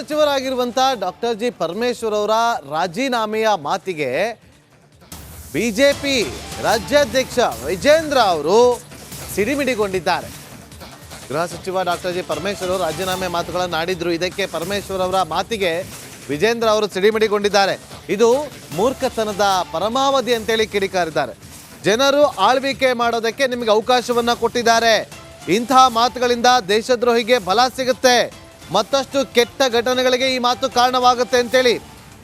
ಸಚಿವರಾಗಿರುವಂತ doctor G Parameshwar ಅವರ ರಾಜೀನಾಮೆಯ ಮಾತಿಗೆ BJP ರಾಜ್ಯಾಧ್ಯಕ್ಷ ವಿಜೇಂದ್ರ ಅವರು ಸಿಡಿಮಿಡಿಗೊಂಡಿದ್ದಾರೆ. ಗೃಹ ಸಚಿವ ಡಾಕ್ಟರ್ ಜಿ ಪರಮೇಶ್ವರ್ ಅವರು ರಾಜೀನಾಮೆ ಮಾತುಗಳನ್ನು ಆಡಿದ್ರು. ಇದಕ್ಕೆ ಪರಮೇಶ್ವರ್ ಅವರ ಮಾತಿಗೆ ವಿಜೇಂದ್ರ ಅವರು ಸಿಡಿಮಿಡಿಗೊಂಡಿದ್ದಾರೆ. ಇದು ಮೂರ್ಖತನದ ಪರಮಾವಧಿ ಅಂತೇಳಿ ಕಿಡಿಕಾರಿದ್ದಾರೆ. ಜನರು ಆಳ್ವಿಕೆ ಮಾಡೋದಕ್ಕೆ ನಿಮಗೆ ಅವಕಾಶವನ್ನ ಕೊಟ್ಟಿದ್ದಾರೆ. ಇಂತಹ ಮಾತುಗಳಿಂದ ದೇಶದ್ರೋಹಿಗೆ ಬಲ ಸಿಗುತ್ತೆ, ಮತ್ತಷ್ಟು ಕೆಟ್ಟ ಘಟನೆಗಳಿಗೆ ಈ ಮಾತು ಕಾರಣವಾಗುತ್ತೆ ಅಂತೇಳಿ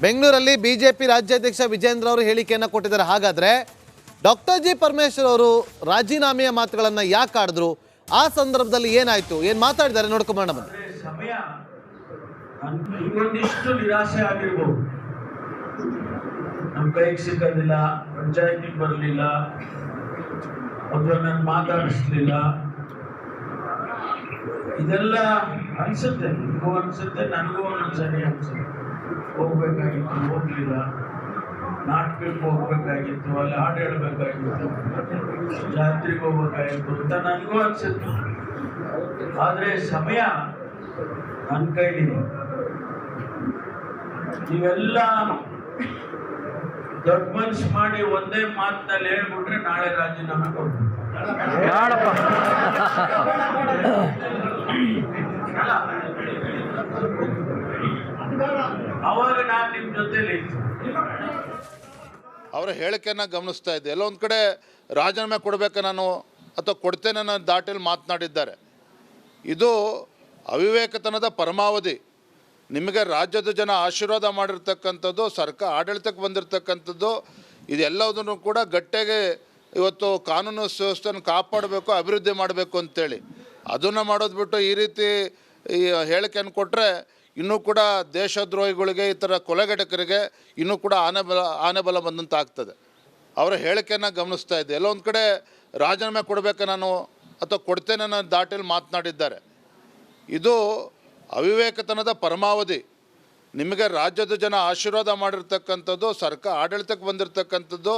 ಬೆಂಗಳೂರಲ್ಲಿ ಬಿಜೆಪಿ ರಾಜ್ಯಾಧ್ಯಕ್ಷ ವಿಜೇಂದ್ರ ಅವರು ಹೇಳಿಕೆಯನ್ನು ಕೊಟ್ಟಿದ್ದಾರೆ. ಹಾಗಾದ್ರೆ ಡಾಕ್ಟರ್ ಜಿ ಪರಮೇಶ್ವರ್ ಅವರು ರಾಜೀನಾಮೆಯ ಮಾತುಗಳನ್ನು ಯಾಕೆ ಆಡಿದ್ರು, ಆ ಸಂದರ್ಭದಲ್ಲಿ ಏನಾಯ್ತು, ಏನ್ ಮಾತಾಡಿದ್ದಾರೆ ನೋಡ್ಕೊಂಬೋಣ ಬನ್ನಿ. ಸಮಯ ಒಂದಿಷ್ಟು ನಿರಾಶೆ ಆಗಿರ್ಬೋದು. ನಮ್ಮ ಕೈಗೆ ಸಿಗೋದಿಲ್ಲ, ಪಂಚಾಯತಿಗೆ ಬರಲಿಲ್ಲ, ಅಥವಾ ನನ್ನ ಮಾತಾಡಿಸ್ಲಿಲ್ಲ, ಇದೆಲ್ಲ ಅನ್ಸುತ್ತೆ. ನಿಮಗೂ ಅನ್ಸುತ್ತೆ, ನನಗೂ ಒಂದೊಂದ್ಸರಿ ಅನ್ಸುತ್ತೆ. ಹೋಗ್ಬೇಕಾಗಿತ್ತು, ಹೋಗ್ಲಿಲ್ಲ, ನಾಟಕಕ್ಕೆ ಹೋಗ್ಬೇಕಾಗಿತ್ತು, ಅಲ್ಲಿ ಹಾಡು ಹೇಳ್ಬೇಕಾಗಿತ್ತು, ಜಾತ್ರೆಗೆ ಹೋಗ್ಬೇಕಾಗಿತ್ತು ಅಂತ ನನಗೂ ಅನ್ಸುತ್ತೆ. ಆದ್ರೆ ಸಮಯ ನನ್ನ ಕೈಲಿದೆ. ನೀವೆಲ್ಲ ದೊಡ್ಡ ಮನ್ಸು ಮಾಡಿ ಒಂದೇ ಮಾತಿನಲ್ಲಿ ಹೇಳ್ಬಿಟ್ರೆ ನಾಳೆ ರಾಜೀನಾಮೆ ಕೊಡ್ಬೇಕು. ಅವಾಗ ನಾನು ನಿಮ್ ಜೊತೆಲಿ ಅವರ ಹೇಳಿಕೆಯನ್ನ ಗಮನಿಸ್ತಾ ಇದ್ದೆ. ಎಲ್ಲ ಒಂದು ಕಡೆ ರಾಜೀನಾಮೆ ಕೊಡಬೇಕು ನಾನು ಅಥವಾ ಕೊಡ್ತೇನೆ ಅನ್ನೋ ದಾಟಿಯಲ್ಲಿ ಮಾತನಾಡಿದ್ದಾರೆ. ಇದು ಅವಿವೇಕತನದ ಪರಮಾವಧಿ. ನಿಮಗೆ ರಾಜ್ಯದ ಜನ ಆಶೀರ್ವಾದ ಮಾಡಿರ್ತಕ್ಕಂಥದ್ದು, ಸರ್ಕಾರ ಆಡಳಿತಕ್ಕೆ ಬಂದಿರತಕ್ಕಂಥದ್ದು, ಇದೆಲ್ಲದನ್ನು ಕೂಡ ಗಟ್ಟಿಗೆ ಇವತ್ತು ಕಾನೂನು ಸುವ್ಯವಸ್ಥೆಯನ್ನು ಕಾಪಾಡಬೇಕು, ಅಭಿವೃದ್ಧಿ ಮಾಡಬೇಕು ಅಂತೇಳಿ ಅದನ್ನು ಮಾಡೋದು ಬಿಟ್ಟು ಈ ರೀತಿ ಈ ಹೇಳಿಕೆಯನ್ನು ಕೊಟ್ಟರೆ ಇನ್ನೂ ಕೂಡ ದೇಶದ್ರೋಹಿಗಳಿಗೆ, ಈ ಥರ ಕೊಲೆಗಡಕರಿಗೆ ಇನ್ನೂ ಕೂಡ ಆನೆ ಬಲ ಬಂದಂತ ಆಗ್ತದೆ. ಅವರ ಹೇಳಿಕೆಯನ್ನು ಗಮನಿಸ್ತಾ ಇದ್ದೆ. ಎಲ್ಲ ಒಂದು ಕಡೆ ರಾಜೀನಾಮೆ ಕೊಡಬೇಕು ನಾನು ಅಥವಾ ಕೊಡ್ತೇನೆ ಅನ್ನೋ ದಾಟಿಯಲ್ಲಿ ಮಾತನಾಡಿದ್ದಾರೆ. ಇದು ಅವಿವೇಕತನದ ಪರಮಾವಧಿ. ನಿಮಗೆ ರಾಜ್ಯದ ಜನ ಆಶೀರ್ವಾದ ಮಾಡಿರ್ತಕ್ಕಂಥದ್ದು, ಸರ್ಕಾರ ಆಡಳಿತಕ್ಕೆ ಬಂದಿರತಕ್ಕಂಥದ್ದು,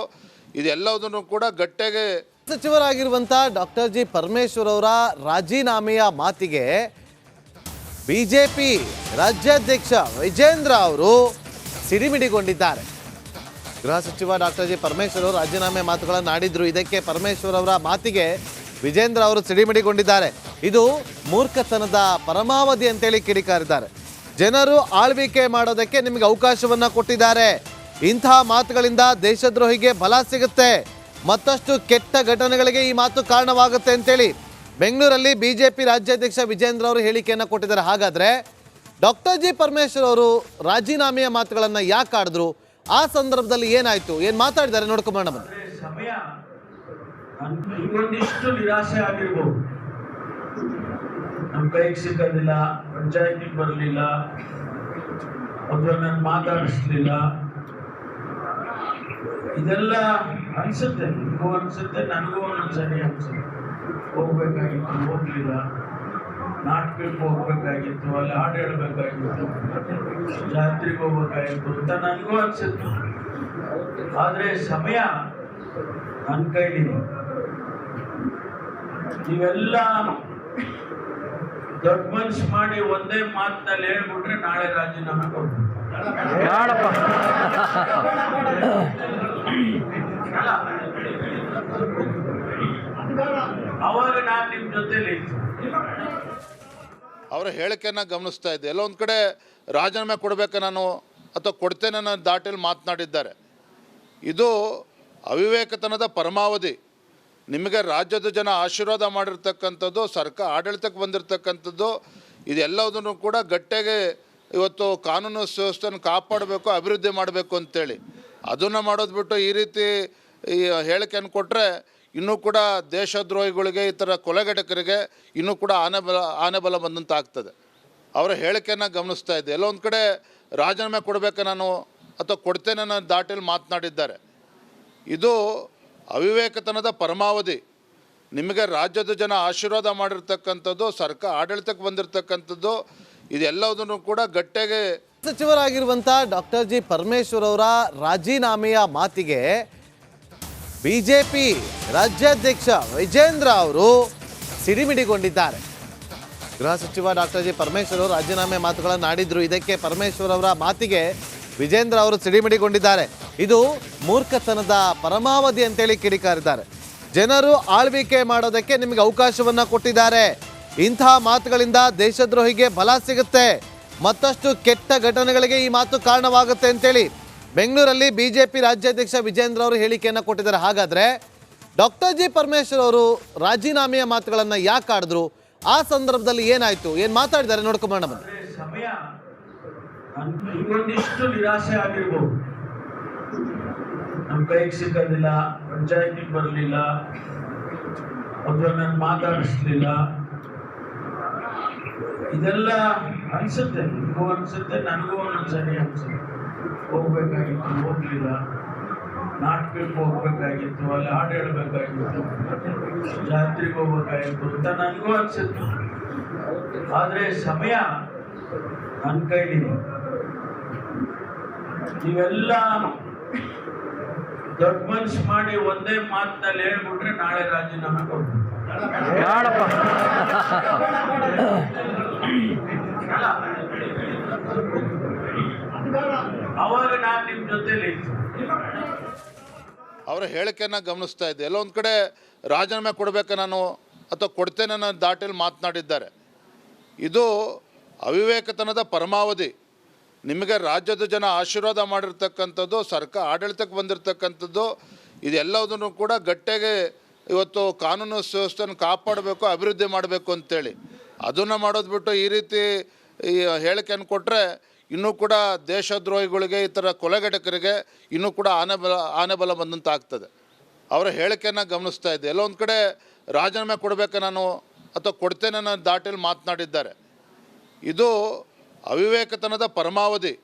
ಇದೆಲ್ಲದನ್ನು ಕೂಡ ಗಟ್ಟಿಗೆ ಸಚಿವರಾಗಿರುವಂತ ಡಾಕ್ಟರ್ ಜಿ ಪರಮೇಶ್ವರ್ ಅವರ ರಾಜೀನಾಮೆಯ ಮಾತಿಗೆ ಬಿಜೆಪಿ ರಾಜ್ಯಾಧ್ಯಕ್ಷ ವಿಜೇಂದ್ರ ಅವರು ಸಿಡಿಮಿಡಿಗೊಂಡಿದ್ದಾರೆ. ಗೃಹ ಸಚಿವ ಡಾಕ್ಟರ್ ಜಿ ಪರಮೇಶ್ವರ್ ಅವರು ರಾಜೀನಾಮೆ ಮಾತುಗಳನ್ನು ಆಡಿದ್ರು. ಇದಕ್ಕೆ ಪರಮೇಶ್ವರ್ ಅವರ ಮಾತಿಗೆ ವಿಜೇಂದ್ರ ಅವರು ಸಿಡಿಮಿಡಿಗೊಂಡಿದ್ದಾರೆ. ಇದು ಮೂರ್ಖತನದ ಪರಮಾವಧಿ ಅಂತೇಳಿ ಕಿಡಿಕಾರಿದ್ದಾರೆ. ಜನರು ಆಳ್ವಿಕೆ ಮಾಡೋದಕ್ಕೆ ನಿಮಗೆ ಅವಕಾಶವನ್ನ ಕೊಟ್ಟಿದ್ದಾರೆ. ಇಂತಹ ಮಾತುಗಳಿಂದ ದೇಶದ್ರೋಹಿಗೆ ಬಲ ಸಿಗುತ್ತೆ, ಮತ್ತಷ್ಟು ಕೆಟ್ಟ ಘಟನೆಗಳಿಗೆ ಈ ಮಾತು ಕಾರಣವಾಗುತ್ತೆ ಅಂತೇಳಿ ಬೆಂಗಳೂರಲ್ಲಿ ಬಿಜೆಪಿ ರಾಜ್ಯಾಧ್ಯಕ್ಷ ವಿಜೇಂದ್ರ ಅವರು ಹೇಳಿಕೆಯನ್ನು ಕೊಟ್ಟಿದ್ದಾರೆ. ಹಾಗಾದ್ರೆ ಡಾಕ್ಟರ್ ಜಿ ಪರಮೇಶ್ವರ್ ಅವರು ರಾಜೀನಾಮೆಯ ಮಾತುಗಳನ್ನು ಯಾಕೆ ಆಡಿದ್ರು, ಆ ಸಂದರ್ಭದಲ್ಲಿ ಏನಾಯ್ತು, ಏನ್ ಮಾತಾಡಿದ್ದಾರೆ ನೋಡ್ಕೊಂಬೋಣ ಬನ್ನಿ. ಸಮಯ ಒಂದಿಷ್ಟು ನಿರಾಶೆ ಆಗಿರ್ಬೋದು. ನಮ್ಮ ಕೈಗೆ ಸಿಗೋದಿಲ್ಲ, ಪಂಚಾಯತಿಗೆ ಬರಲಿಲ್ಲ, ಅಥವಾ ನನ್ನ ಮಾತಾಡಿಸ್ಲಿಲ್ಲ, ಇದೆಲ್ಲ ಅನ್ಸುತ್ತೆ. ನಿಮಗೂ ಅನ್ಸುತ್ತೆ, ನನಗೂ ಒಂದೊಂದ್ಸರಿ ಅನ್ಸುತ್ತೆ. ಹೋಗ್ಬೇಕಾಗಿತ್ತು, ಹೋಗ್ಲಿಲ್ಲ, ನಾಟಕಕ್ಕೆ ಹೋಗ್ಬೇಕಾಗಿತ್ತು, ಅಲ್ಲಿ ಹಾಡು ಹೇಳ್ಬೇಕಾಗಿತ್ತು, ಜಾತ್ರೆಗೆ ಹೋಗ್ಬೇಕಾಗಿತ್ತು ಅಂತ ನನಗೂ ಅನ್ಸುತ್ತೆ. ಆದ್ರೆ ಸಮಯ ನನ್ನ ಕೈಲಿದೆ. ನೀವೆಲ್ಲ ದೊಡ್ಡ ಮನ್ಸು ಮಾಡಿ ಒಂದೇ ಮಾತಿನಲ್ಲಿ ಹೇಳ್ಬಿಟ್ರೆ ನಾಳೆ ರಾಜೀನಾಮೆ ಕೊಡ್ಬೇಕು. ಅವಾಗ ನಾನು ನಿಮ್ ಜೊತೆಲಿ ಅವರ ಹೇಳಿಕೆಯನ್ನು ಗಮನಿಸ್ತಾ ಇದ್ದೆ. ಎಲ್ಲ ಒಂದು ಕಡೆ ರಾಜೀನಾಮೆ ಕೊಡಬೇಕು ನಾನು ಅಥವಾ ಕೊಡ್ತೇನೆ ಅನ್ನೋ ದಾಟಿಯಲ್ಲಿ ಮಾತನಾಡಿದ್ದಾರೆ. ಇದು ಅವಿವೇಕತನದ ಪರಮಾವಧಿ. ನಿಮಗೆ ರಾಜ್ಯದ ಜನ ಆಶೀರ್ವಾದ ಮಾಡಿರ್ತಕ್ಕಂಥದ್ದು, ಸರ್ಕಾರ ಆಡಳಿತಕ್ಕೆ ಬಂದಿರತಕ್ಕಂಥದ್ದು, ಇದೆಲ್ಲದನ್ನು ಕೂಡ ಗಟ್ಟಿಗೆ ಇವತ್ತು ಕಾನೂನು ಸುವ್ಯವಸ್ಥೆಯನ್ನು ಕಾಪಾಡಬೇಕು, ಅಭಿವೃದ್ಧಿ ಮಾಡಬೇಕು ಅಂತೇಳಿ ಅದನ್ನು ಮಾಡೋದು ಬಿಟ್ಟು ಈ ರೀತಿ ಈ ಹೇಳಿಕೆಯನ್ನು ಕೊಟ್ಟರೆ ಇನ್ನೂ ಕೂಡ ದೇಶದ್ರೋಹಿಗಳಿಗೆ, ಈ ಥರ ಕೊಲೆಗಡಕರಿಗೆ ಇನ್ನೂ ಕೂಡ ಆನೆ ಬಲ ಬಂದಂತ ಆಗ್ತದೆ. ಅವರ ಹೇಳಿಕೆಯನ್ನು ಗಮನಿಸ್ತಾ ಇದ್ದೆ. ಎಲ್ಲ ಒಂದು ಕಡೆ ರಾಜೀನಾಮೆ ಕೊಡಬೇಕು ನಾನು ಅಥವಾ ಕೊಡ್ತೇನೆ ಅನ್ನೋ ದಾಟಿಯಲ್ಲಿ ಮಾತನಾಡಿದ್ದಾರೆ. ಇದು ಅವಿವೇಕತನದ ಪರಮಾವಧಿ. ನಿಮಗೆ ರಾಜ್ಯದ ಜನ ಆಶೀರ್ವಾದ ಮಾಡಿರ್ತಕ್ಕಂಥದ್ದು, ಸರ್ಕಾರ ಆಡಳಿತಕ್ಕೆ ಬಂದಿರತಕ್ಕಂಥದ್ದು, ಇದೆಲ್ಲದನ್ನು ಕೂಡ ಗಟ್ಟಿಗೆ ಸಚಿವರಾಗಿರುವಂತ ಡಾಕ್ಟರ್ ಜಿ ಪರಮೇಶ್ವರ್ ಅವರ ರಾಜೀನಾಮೆಯ ಮಾತಿಗೆ ಬಿಜೆಪಿ ರಾಜ್ಯಾಧ್ಯಕ್ಷ ವಿಜೇಂದ್ರ ಅವರು ಸಿಡಿಮಿಡಿಗೊಂಡಿದ್ದಾರೆ. ಗೃಹ ಸಚಿವ ಡಾಕ್ಟರ್ ಜಿ ಪರಮೇಶ್ವರ್ ಅವರು ರಾಜೀನಾಮೆ ಮಾತುಗಳನ್ನು ಆಡಿದ್ರು. ಇದಕ್ಕೆ ಪರಮೇಶ್ವರ್ ಅವರ ಮಾತಿಗೆ ವಿಜೇಂದ್ರ ಅವರು ಸಿಡಿಮಿಡಿಗೊಂಡಿದ್ದಾರೆ. ಇದು ಮೂರ್ಖತನದ ಪರಮಾವಧಿ ಅಂತೇಳಿ ಕಿಡಿಕಾರಿದ್ದಾರೆ. ಜನರು ಆಳ್ವಿಕೆ ಮಾಡೋದಕ್ಕೆ ನಿಮಗೆ ಅವಕಾಶವನ್ನ ಕೊಟ್ಟಿದ್ದಾರೆ. ಇಂತಹ ಮಾತುಗಳಿಂದ ದೇಶದ್ರೋಹಿಗೆ ಬಲ ಸಿಗುತ್ತೆ, ಮತ್ತಷ್ಟು ಕೆಟ್ಟ ಘಟನೆಗಳಿಗೆ ಈ ಮಾತು ಕಾರಣವಾಗುತ್ತೆ ಅಂತೇಳಿ ಬೆಂಗಳೂರಲ್ಲಿ ಬಿಜೆಪಿ ರಾಜ್ಯಾಧ್ಯಕ್ಷ ವಿಜೇಂದ್ರ ಅವರು ಹೇಳಿಕೆಯನ್ನು ಕೊಟ್ಟಿದ್ದಾರೆ. ಹಾಗಾದ್ರೆ ಡಾಕ್ಟರ್ ಜಿ ಪರಮೇಶ್ವರ್ ಅವರು ರಾಜೀನಾಮೆಯ ಮಾತುಗಳನ್ನ ಯಾಕೆ ಆಡಿದ್ರು, ಆ ಸಂದರ್ಭದಲ್ಲಿ ಏನಾಯ್ತು, ಏನ್ ಮಾತಾಡಿದ್ದಾರೆ ನೋಡ್ಕೊಂಬರೋಣ ಬನ್ನಿ. ಸಮಯ ಒಂದಿಷ್ಟು ನಿರಾಶೆ ಆಗಿರ್ಬೋದು. ನಮ್ಮ ಕೈಗೆ ಸಿಗೋದಿಲ್ಲ, ಪಂಚಾಯತಿಗೆ ಬರಲಿಲ್ಲ, ಅಥವಾ ನನ್ನ ಮಾತಾಡಿಸ್ಲಿಲ್ಲ, ಇದೆಲ್ಲ ಅನ್ಸುತ್ತೆ. ನಿಮಗೂ ಅನ್ಸುತ್ತೆ, ನನಗೂ ಒಂದೊಂದ್ಸರಿ ಅನ್ಸುತ್ತೆ. ಹೋಗ್ಬೇಕಾಗಿತ್ತು, ಹೋಗ್ಲಿಲ್ಲ. ನಾಟಕಕ್ಕೆ ಹೋಗ್ಬೇಕಾಗಿತ್ತು, ಅಲ್ಲಿ ಹಾಡು ಹೇಳ್ಬೇಕಾಗಿತ್ತು, ಜಾತ್ರೆಗೆ ಹೋಗ್ಬೇಕಾಗಿತ್ತು ಅಂತ ನನಗೂ ಅನ್ಸುತ್ತೆ. ಆದ್ರೆ ಸಮಯ ನನ್ನ ಕೈಲಿದೆ. ನೀವೆಲ್ಲ ದೊಡ್ಡ ಮನ್ಸು ಮಾಡಿ ಒಂದೇ ಮಾತಿನಲ್ಲಿ ಹೇಳ್ಬಿಟ್ರೆ ನಾಳೆ ರಾಜೀನಾಮೆ ಕೊಡ್ತೀನಿ. ಅವಾಗ ನಾನು ನಿಮ್ ಜೊತೆಲಿ ಅವರ ಹೇಳಿಕೆಯನ್ನು ಗಮನಿಸ್ತಾ ಇದ್ದೆ. ಎಲ್ಲೋ ಒಂದು ಕಡೆ ರಾಜೀನಾಮೆ ಕೊಡಬೇಕು ನಾನು ಅಥವಾ ಕೊಡ್ತೇನೆ ಅನ್ನೋ ದಾಟಿಯಲ್ಲಿ ಮಾತನಾಡಿದ್ದಾರೆ. ಇದು ಅವಿವೇಕತನದ ಪರಮಾವಧಿ. ನಿಮಗೆ ರಾಜ್ಯದ ಜನ ಆಶೀರ್ವಾದ ಮಾಡಿರ್ತಕ್ಕಂಥದ್ದು, ಸರ್ಕಾರ ಆಡಳಿತಕ್ಕೆ ಬಂದಿರತಕ್ಕಂಥದ್ದು, ಇದೆಲ್ಲದನ್ನು ಕೂಡ ಗಟ್ಟಿಗೆ ಇವತ್ತು ಕಾನೂನು ಸುವ್ಯವಸ್ಥೆಯನ್ನು ಕಾಪಾಡಬೇಕು, ಅಭಿವೃದ್ಧಿ ಮಾಡಬೇಕು ಅಂತೇಳಿ ಅದನ್ನು ಮಾಡೋದು ಬಿಟ್ಟು ಈ ರೀತಿ ಈ ಹೇಳಿಕೆಯನ್ನು ಕೊಟ್ಟರೆ ಇನ್ನೂ ಕೂಡ ದೇಶದ್ರೋಹಿಗಳಿಗೆ, ಈ ಥರ ಕೊಲೆಗಡಕರಿಗೆ ಇನ್ನೂ ಕೂಡ ಆನೆಬಲ ಬಂದಂತ ಆಗ್ತದೆ. ಅವರ ಹೇಳಿಕೆಯನ್ನು ಗಮನಿಸ್ತಾ ಇದ್ದೆ. ಎಲ್ಲೋ ಒಂದು ಕಡೆ ರಾಜೀನಾಮೆ ಕೊಡಬೇಕು ನಾನು ಅಥವಾ ಕೊಡ್ತೇನೆ ಅನ್ನೋ ದಾಟಿಯಲ್ಲಿ ಮಾತನಾಡಿದ್ದಾರೆ. ಇದು ಅವಿವೇಕತನದ ಪರಮಾವಧಿ.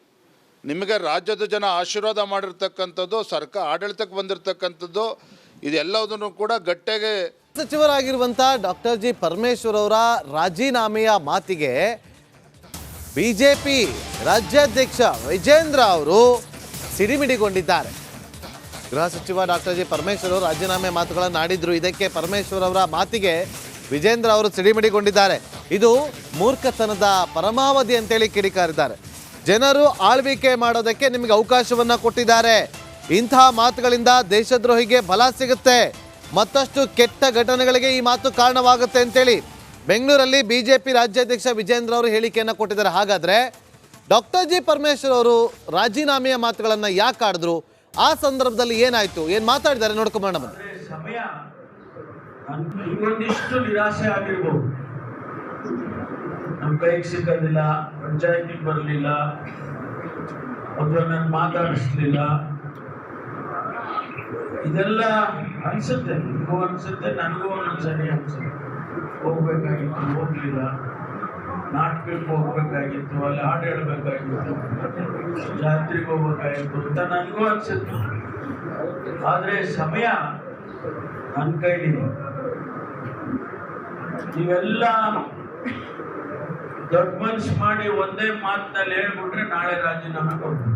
ನಿಮಗೆ ರಾಜ್ಯದ ಜನ ಆಶೀರ್ವಾದ ಮಾಡಿರ್ತಕ್ಕಂಥದ್ದು, ಸರ್ಕಾರ ಆಡಳಿತಕ್ಕೆ ಬಂದಿರತಕ್ಕಂಥದ್ದು, ಇದೆಲ್ಲದನ್ನು ಕೂಡ ಗಟ್ಟಿಗೆ ಸಚಿವರಾಗಿರುವಂಥ ಡಾಕ್ಟರ್ ಜಿ ಪರಮೇಶ್ವರ್ ಅವರ ರಾಜೀನಾಮೆಯ ಮಾತಿಗೆ ಬಿಜೆಪಿ ರಾಜ್ಯಾಧ್ಯಕ್ಷ ವಿಜೇಂದ್ರ ಅವರು ಸಿಡಿಮಿಡಿಗೊಂಡಿದ್ದಾರೆ. ಗೃಹ ಸಚಿವ ಡಾಕ್ಟರ್ ಜಿ ಪರಮೇಶ್ವರ್ ಅವರು ರಾಜೀನಾಮೆ ಮಾತುಗಳನ್ನು ಆಡಿದ್ರು. ಇದಕ್ಕೆ ಪರಮೇಶ್ವರ್ ಅವರ ಮಾತಿಗೆ ವಿಜೇಂದ್ರ ಅವರು ಸಿಡಿಮಿಡಿಗೊಂಡಿದ್ದಾರೆ. ಇದು ಮೂರ್ಖತನದ ಪರಮಾವಧಿ ಅಂತೇಳಿ ಕಿಡಿಕಾರಿದ್ದಾರೆ. ಜನರು ಆಳ್ವಿಕೆ ಮಾಡೋದಕ್ಕೆ ನಿಮಗೆ ಅವಕಾಶವನ್ನ ಕೊಟ್ಟಿದ್ದಾರೆ. ಇಂತಹ ಮಾತುಗಳಿಂದ ದೇಶದ್ರೋಹಿಗೆ ಬಲ ಸಿಗುತ್ತೆ, ಮತ್ತಷ್ಟು ಕೆಟ್ಟ ಘಟನೆಗಳಿಗೆ ಈ ಮಾತು ಕಾರಣವಾಗುತ್ತೆ ಅಂತೇಳಿ ಬೆಂಗಳೂರಲ್ಲಿ ಬಿಜೆಪಿ ರಾಜ್ಯಾಧ್ಯಕ್ಷ ವಿಜೇಂದ್ರ ಅವರು ಹೇಳಿಕೆಯನ್ನು ಕೊಟ್ಟಿದ್ದಾರೆ. ಹಾಗಾದ್ರೆ ಡಾಕ್ಟರ್ ಜಿ ಪರಮೇಶ್ವರ್ ಅವರು ರಾಜೀನಾಮೆಯ ಮಾತುಗಳನ್ನ ಯಾಕೆ ಆಡಿದ್ರು, ಆ ಸಂದರ್ಭದಲ್ಲಿ ಏನಾಯ್ತು, ಏನ್ ಮಾತಾಡಿದ್ದಾರೆ ನೋಡ್ಕೊಂಬರೋಣ ಬನ್ನಿ. ಸಮಯ ಒಂದಿಷ್ಟು ನಿರಾಶೆ ಆಗಿರ್ಬೋದು. ನಮ್ಮ ಕೈಗೆ ಸಿಗೋದಿಲ್ಲ, ಪಂಚಾಯತಿಗೆ ಬರಲಿಲ್ಲ, ಅಥವಾ ನನ್ನ ಮಾತಾಡಿಸ್ಲಿಲ್ಲ, ಇದೆಲ್ಲ ಅನ್ಸುತ್ತೆ. ನಿಮಗೂ ಅನ್ಸುತ್ತೆ, ನನಗೂ ಒಂದೊಂದ್ಸರಿ ಅನ್ಸುತ್ತೆ. ಹೋಗ್ಬೇಕಾಗಿತ್ತು, ಹೋಗ್ಲಿಲ್ಲ. ನಾಟಕಕ್ಕೆ ಹೋಗ್ಬೇಕಾಗಿತ್ತು, ಅಲ್ಲಿ ಹಾಡು ಹೇಳ್ಬೇಕಾಗಿತ್ತು, ಜಾತ್ರೆಗೆ ಹೋಗ್ಬೇಕಾಗಿತ್ತು ಅಂತ ನನಗೂ ಅನ್ಸುತ್ತೆ. ಆದ್ರೆ ಸಮಯ ನನ್ನ ಕೈಲಿದೆ. ನೀವೆಲ್ಲ ದೊಡ್ಡ ಮನ್ಸು ಮಾಡಿ ಒಂದೇ ಮಾತಿನಲ್ಲಿ ಹೇಳ್ಬಿಟ್ರೆ ನಾಳೆ ರಾಜೀನಾಮೆ ಕೊಡ್ತೀನಿ.